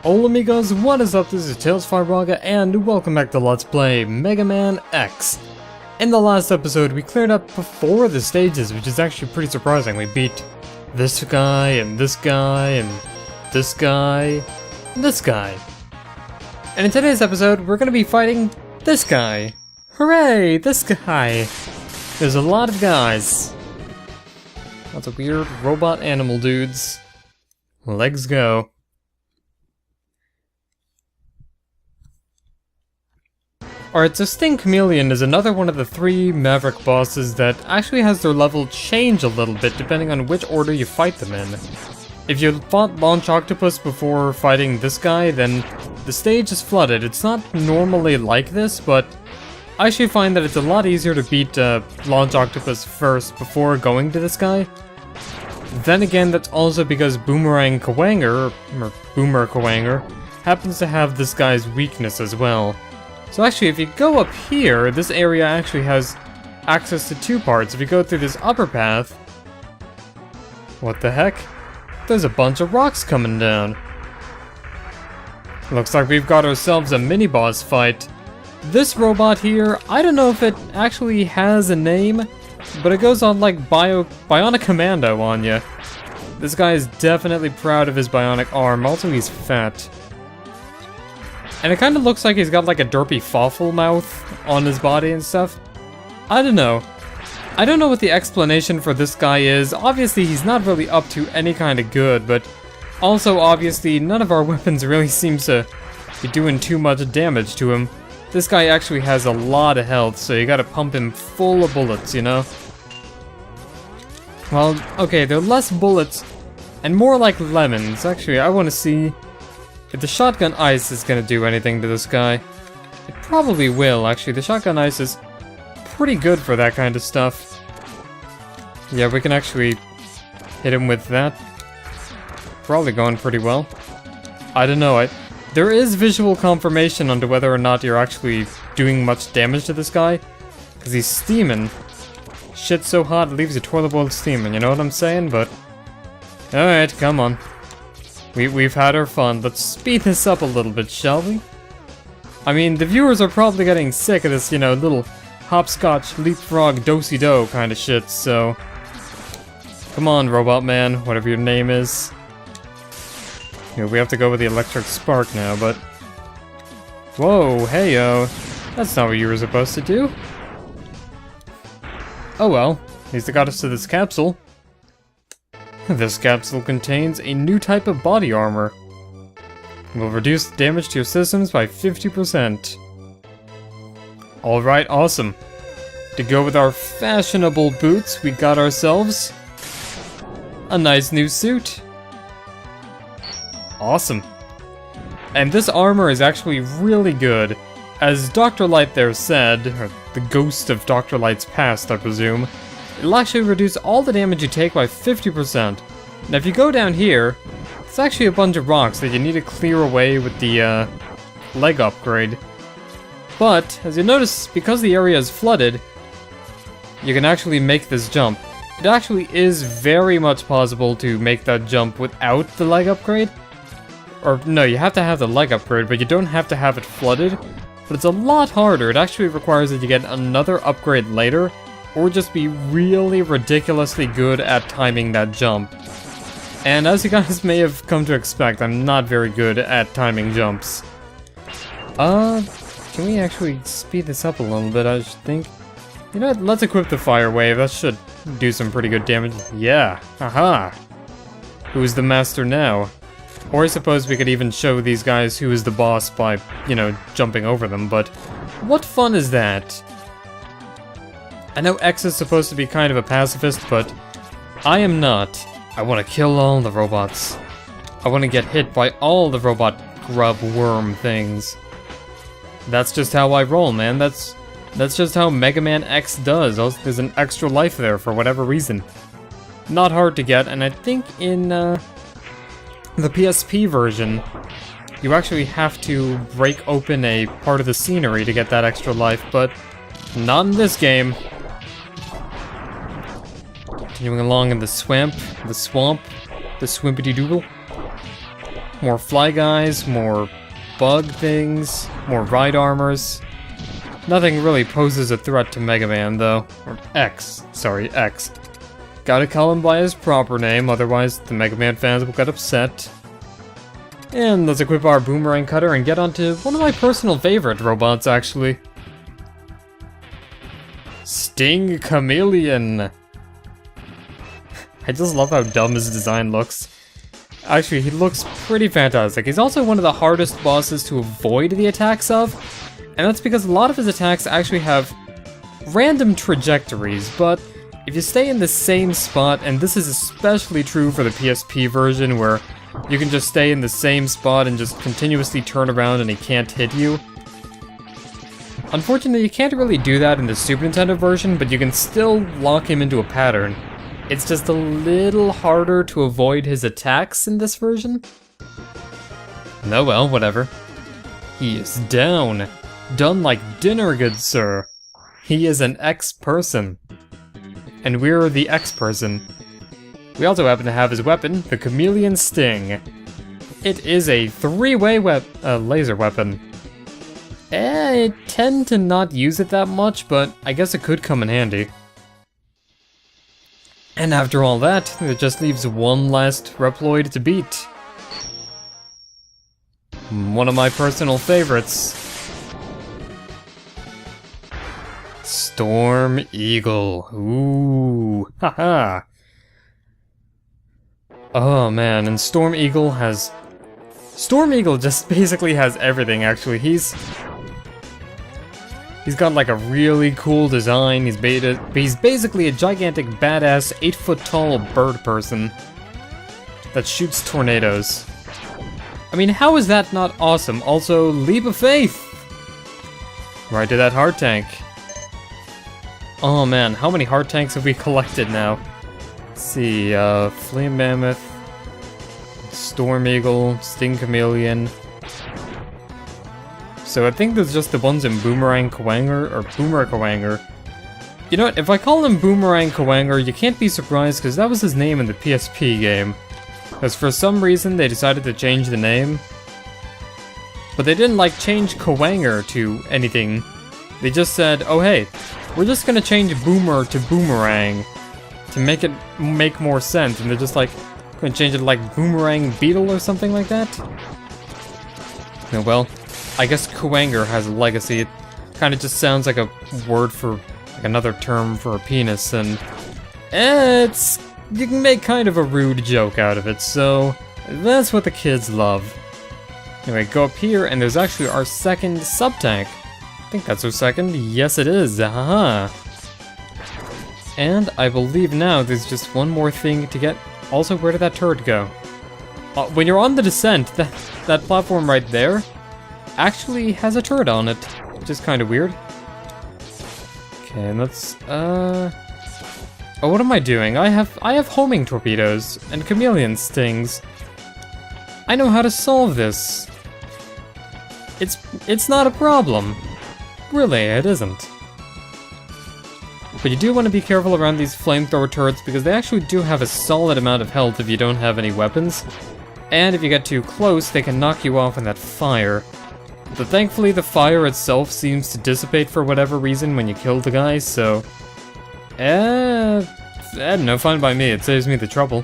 Hola amigos, what is up? This is TailsFireBraga and welcome back to Let's Play Mega Man X. In the last episode we cleared up before the stages, which is actually pretty surprising. We beat this guy and this guy and this guy and this guy. And in today's episode we're going to be fighting this guy. Hooray, this guy. There's a lot of guys. Lots of weird robot animal dudes. Let's go. Alright, so Chameleon is another one of the 3 Maverick bosses that actually has their level change a little bit depending on which order you fight them in. If you fought Launch Octopus before fighting this guy, then the stage is flooded. It's not normally like this, but I actually find that it's a lot easier to beat Launch Octopus first before going to this guy. Then again, that's also because Boomer Kawanger, happens to have this guy's weakness as well. So actually, if you go up here, this area actually has access to 2 parts. If you go through this upper path... What the heck? There's a bunch of rocks coming down. Looks like we've got ourselves a mini-boss fight. This robot here, I don't know if it actually has a name, but it goes on like Bionic Commando on ya. This guy is definitely proud of his bionic arm, also he's fat. And it kind of looks like he's got like a derpy fawful mouth on his body and stuff. I don't know. I don't know what the explanation for this guy is. Obviously he's not really up to any kind of good, but also obviously none of our weapons really seems to be doing too much damage to him. This guy actually has a lot of health, so you gotta pump him full of bullets, you know? Well, okay, they're less bullets and more like lemons. Actually, I want to see if the shotgun ice is gonna do anything to this guy. It probably will, actually. The shotgun ice is pretty good for that kind of stuff. Yeah, we can actually hit him with that. Probably going pretty well. I don't know, there is visual confirmation onto whether or not you're actually doing much damage to this guy. Because he's steaming. Shit's so hot it leaves your toilet bowl steaming, you know what I'm saying? But alright, come on. We've had our fun. Let's speed this up a little bit, shall we? I mean, the viewers are probably getting sick of this, you know, little hopscotch, leapfrog, do-si-do kind of shit, so... Come on, Robot Man, whatever your name is. You know, we have to go with the electric spark now, but... Whoa, hey-yo. That's not what you were supposed to do. Oh well, at least it got us to this capsule. This capsule contains a new type of body armor. It will reduce damage to your systems by 50%. Alright, awesome. To go with our fashionable boots, we got ourselves a nice new suit. Awesome. And this armor is actually really good. As Dr. Light there said, or the ghost of Dr. Light's past, I presume, it'll actually reduce all the damage you take by 50%. Now if you go down here, it's actually a bunch of rocks that you need to clear away with the leg upgrade. But, as you notice, because the area is flooded, you can actually make this jump. It actually is very much possible to make that jump without the leg upgrade. Or, no, you have to have the leg upgrade, but you don't have to have it flooded. But it's a lot harder. It actually requires that you get another upgrade later, or just be really ridiculously good at timing that jump. And as you guys may have come to expect, I'm not very good at timing jumps. Can we actually speed this up a little bit, I should think? You know what, let's equip the Fire Wave, that should do some pretty good damage. Yeah, haha! Who's the master now? Or I suppose we could even show these guys who is the boss by, you know, jumping over them, but what fun is that? I know X is supposed to be kind of a pacifist, but I am not. I want to kill all the robots. I want to get hit by all the robot grub worm things. That's just how I roll, man. That's just how Mega Man X does. There's an extra life there for whatever reason. Not hard to get, and I think in the PSP version, you actually have to break open a part of the scenery to get that extra life, but not in this game. Continuing along in the swamp, the swimpity-doodle. More fly guys, more bug things, more ride armors. Nothing really poses a threat to Mega Man, though. Or X. Sorry, X. Gotta call him by his proper name, otherwise the Mega Man fans will get upset. And let's equip our boomerang cutter and get onto one of my personal favorite robots, actually. Sting Chameleon! I just love how dumb his design looks. Actually, he looks pretty fantastic. He's also one of the hardest bosses to avoid the attacks of, and that's because a lot of his attacks actually have random trajectories, but if you stay in the same spot, and this is especially true for the PSP version where you can just stay in the same spot and just continuously turn around and he can't hit you. Unfortunately, you can't really do that in the Super Nintendo version, but you can still lock him into a pattern. It's just a little harder to avoid his attacks in this version. No, well, whatever. He is down. Done like dinner, good sir. He is an X-person. And we're the X-person. We also happen to have his weapon, the Chameleon Sting. It is a three-way laser weapon. I tend to not use it that much, but I guess it could come in handy. And after all that, it just leaves one last Reploid to beat. One of my personal favorites. Storm Eagle. Ooh, haha. Oh man, and Storm Eagle just basically has everything, actually. He's got like a really cool design. He's basically a gigantic badass 8-foot-tall bird person that shoots tornadoes. I mean, how is that not awesome? Also, Leap of Faith! Right to that heart tank. Oh man, how many heart tanks have we collected now? Let's see, Flame Mammoth, Storm Eagle, Sting Chameleon. So I think there's just the ones in Boomerang Kawanger, or Boomer Kawanger. You know what, if I call him Boomerang Kawanger, you can't be surprised because that was his name in the PSP game. Because for some reason they decided to change the name. But they didn't like change Kawanger to anything. They just said, oh hey, we're just gonna change Boomer to Boomerang to make it make more sense, and they're just like, gonna change it to like Boomerang Beetle or something like that? No, well, I guess Kawanger has a legacy. It kinda just sounds like a word for, like another term for a penis, and you can make kind of a rude joke out of it, so that's what the kids love. Anyway, go up here, and there's actually our second sub-tank. I think that's our second. Yes, it is. Haha. And I believe now there's just one more thing to get. Also, where did that turret go? When you're on the descent, that platform right there actually has a turret on it, which is kind of weird. Okay, and let's, oh, what am I doing? I have homing torpedoes and chameleon stings. I know how to solve this. It's not a problem. Really, it isn't. But you do want to be careful around these flamethrower turrets because they actually do have a solid amount of health if you don't have any weapons. And if you get too close, they can knock you off in that fire. But thankfully the fire itself seems to dissipate for whatever reason when you kill the guy, so... I don't know, fine by me, it saves me the trouble.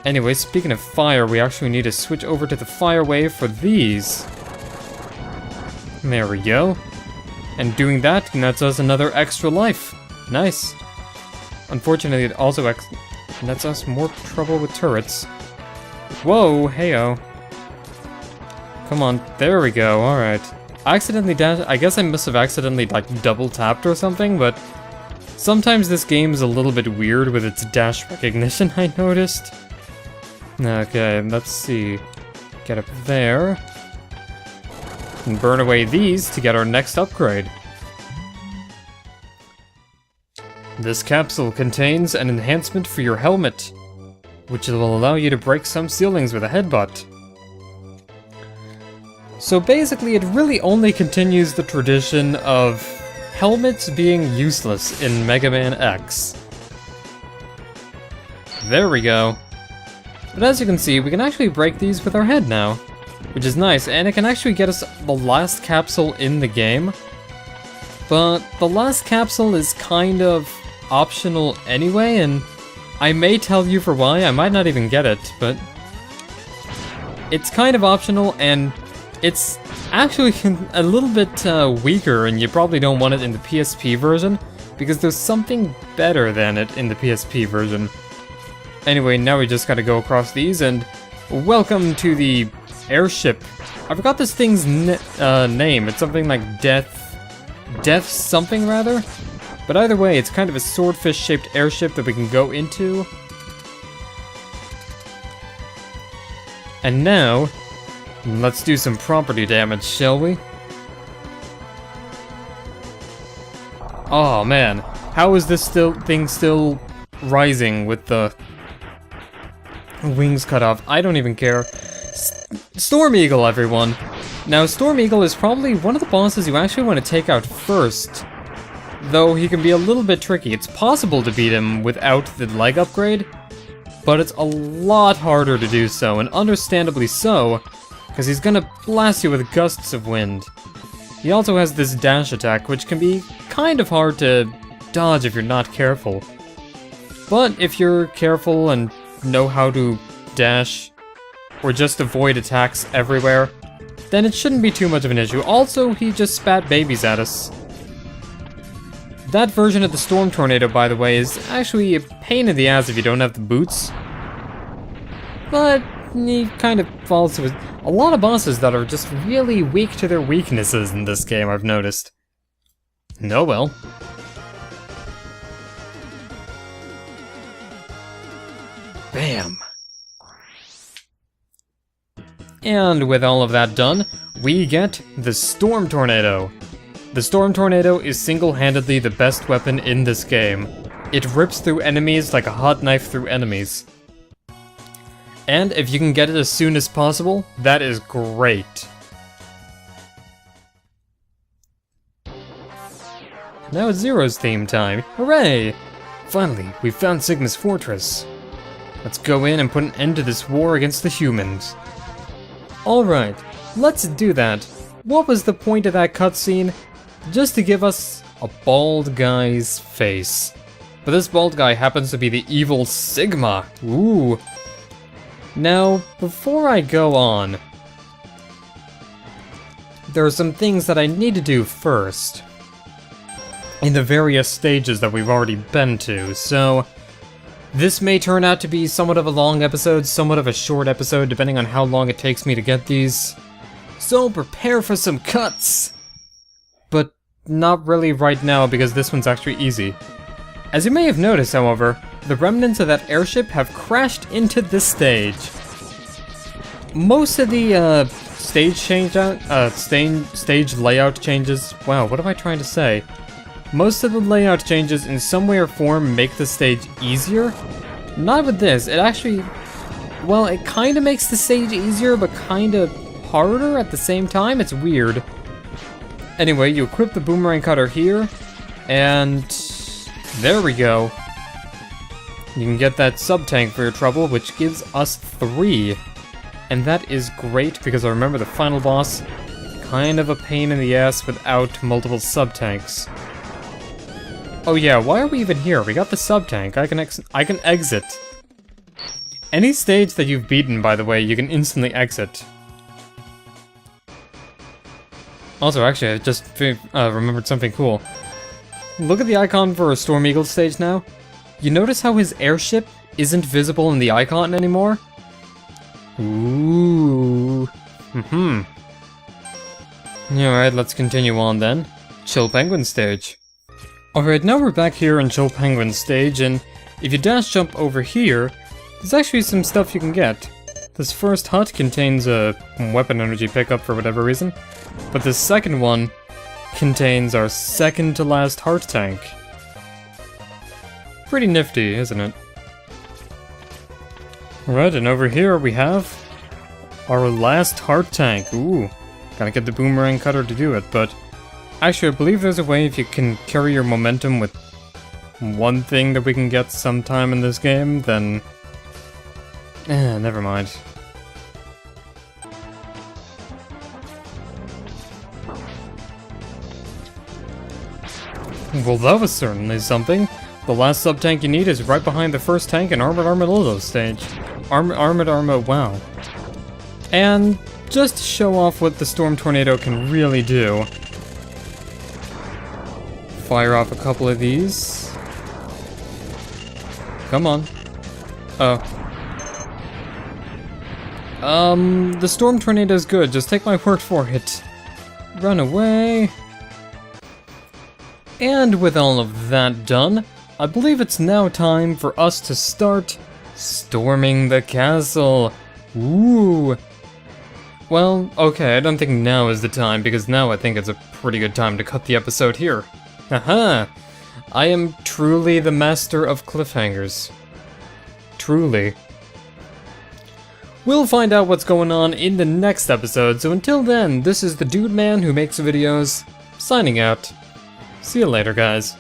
Anyway, speaking of fire, we actually need to switch over to the fire wave for these. There we go. And doing that nets us another extra life. Nice. Unfortunately, it also nets us more trouble with turrets. Whoa, heyo. Come on, there we go, alright. I accidentally I guess I must have accidentally, like, double tapped or something, but sometimes this game is a little bit weird with its dash recognition, I noticed. Okay, let's see. Get up there. And burn away these to get our next upgrade. This capsule contains an enhancement for your helmet, which will allow you to break some ceilings with a headbutt. So basically, it really only continues the tradition of helmets being useless in Mega Man X. There we go. But as you can see, we can actually break these with our head now, which is nice, and it can actually get us the last capsule in the game. But the last capsule is kind of optional anyway, and I may tell you for why. I might not even get it, but it's kind of optional, and it's actually a little bit weaker, and you probably don't want it in the PSP version, because there's something better than it in the PSP version. Anyway, now we just gotta go across these, and welcome to the airship. I forgot this thing's name. It's something like Death something, rather? But either way, it's kind of a swordfish-shaped airship that we can go into. And now, let's do some property damage, shall we? Oh man, how is this thing still rising with the wings cut off? I don't even care. Storm Eagle, everyone! Now, Storm Eagle is probably one of the bosses you actually want to take out first, though he can be a little bit tricky. It's possible to beat him without the leg upgrade, but it's a lot harder to do so, and understandably so, because he's gonna blast you with gusts of wind. He also has this dash attack, which can be kind of hard to dodge if you're not careful. But if you're careful and know how to dash, or just avoid attacks everywhere, then it shouldn't be too much of an issue. Also, he just spat babies at us. That version of the Storm Tornado, by the way, is actually a pain in the ass if you don't have the boots. But he kind of falls to a lot of bosses that are just really weak to their weaknesses in this game, I've noticed. Oh well. Bam! And with all of that done, we get the Storm Tornado. The Storm Tornado is single-handedly the best weapon in this game. It rips through enemies like a hot knife through enemies. And if you can get it as soon as possible, that is great. Now it's Zero's theme time. Hooray! Finally, we've found Sigma's fortress. Let's go in and put an end to this war against the humans. Alright, let's do that. What was the point of that cutscene? Just to give us a bald guy's face. But this bald guy happens to be the evil Sigma. Ooh. Now, before I go on, there are some things that I need to do first in the various stages that we've already been to, so this may turn out to be somewhat of a long episode, somewhat of a short episode, depending on how long it takes me to get these. So prepare for some cuts! But not really right now, because this one's actually easy. As you may have noticed, however, the remnants of that airship have crashed into this stage. Most of the stage layout changes. Wow, what am I trying to say? Most of the layout changes in some way or form make the stage easier. Not with this. It actually, well, it kind of makes the stage easier, but kind of harder at the same time. It's weird. Anyway, you equip the boomerang cutter here, and there we go. You can get that sub-tank for your trouble, which gives us 3. And that is great, because I remember the final boss, kind of a pain in the ass without multiple sub-tanks. Oh yeah, why are we even here? We got the sub-tank. I can exit. Any stage that you've beaten, by the way, you can instantly exit. Also, actually, I just remembered something cool. Look at the icon for a Storm Eagle stage now. You notice how his airship isn't visible in the icon anymore? Ooh. Alright, let's continue on then. Chill Penguin stage. Alright, now we're back here in Chill Penguin stage, and if you dash jump over here, there's actually some stuff you can get. This first hut contains a weapon energy pickup for whatever reason, but the second one contains our second to last heart tank. Pretty nifty, isn't it? Alright, and over here we have our last heart tank. Ooh, gotta get the boomerang cutter to do it, but actually I believe there's a way if you can carry your momentum with one thing that we can get sometime in this game, then Never mind. Well, that was certainly something. The last sub-tank you need is right behind the first tank in Armored Armadillo stage. Armored Arma, wow. And just to show off what the Storm Tornado can really do, fire off a couple of these. Come on. Oh. The Storm Tornado's good, just take my word for it. Run away. And with all of that done, I believe it's now time for us to start storming the castle. Ooh. Well, okay, I don't think now is the time, because now I think it's a pretty good time to cut the episode here. Haha! I am truly the master of cliffhangers. Truly. We'll find out what's going on in the next episode, so until then, this is the Dude Man who makes videos, signing out. See you later, guys.